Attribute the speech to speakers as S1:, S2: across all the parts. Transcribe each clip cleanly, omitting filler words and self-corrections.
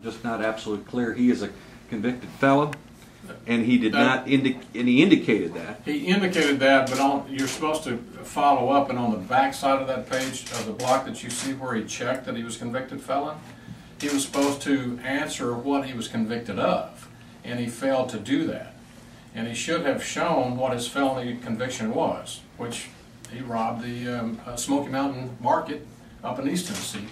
S1: Just not absolutely clear. He is a convicted felon, and he did not and he indicated that.
S2: He indicated that, but you're supposed to follow up, and on the back side of that page of the block that you see where he checked that he was convicted felon, he was supposed to answer what he was convicted of, and he failed to do that. And he should have shown what his felony conviction was, which he robbed the Smoky Mountain Market up in East Tennessee.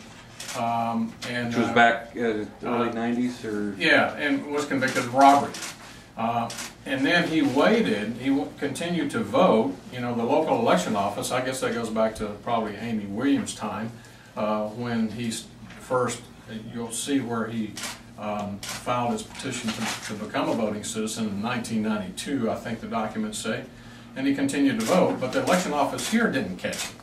S1: Which was back early 90s, or?
S2: Yeah, and was convicted of robbery. And then he waited, he continued to vote. You know, the local election office, I guess that goes back to probably Amy Williams' time, when he's first, you'll see where he filed his petition to become a voting citizen in 1992, I think the documents say, and he continued to vote, but the election office here didn't catch him,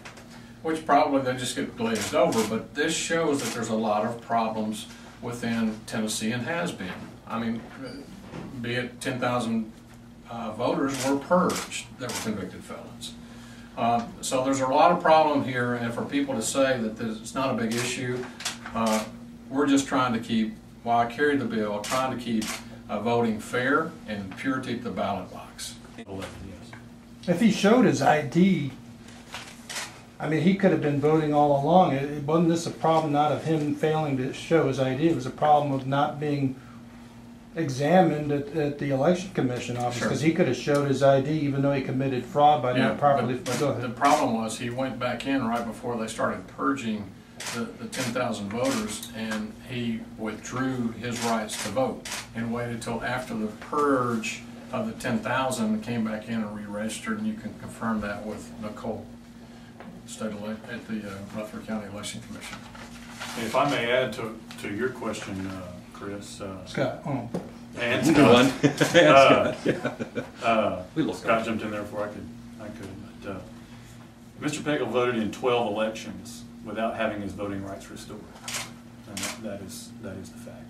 S2: which probably they just get glazed over. But this shows that there's a lot of problems within Tennessee, and has been. I mean, be it 10,000 voters were purged that were convicted felons. So there's a lot of problem here, and for people to say that it's not a big issue, we're just trying to keep, while I carry the bill, trying to keep voting fair and purity of the ballot box.
S3: If he showed his ID, I mean, he could have been voting all along. It wasn't this a problem not of him failing to show his ID, it was a problem of not being examined at the election commission office, because he could have showed his ID even though he committed fraud by not properly.
S2: But the problem was he went back in right before they started purging the 10,000 voters, and he withdrew his rights to vote and waited till after the purge of the 10,000 and came back in and re-registered, and you can confirm that with Nicole at the Rutherford County Election Commission.
S4: And if I may add to your question, Chris.
S3: Scott. Oh.
S4: And Scott.
S1: Scott
S4: jumped in there before I could. But, Mr. Pegel voted in 12 elections without having his voting rights restored, and that is the fact.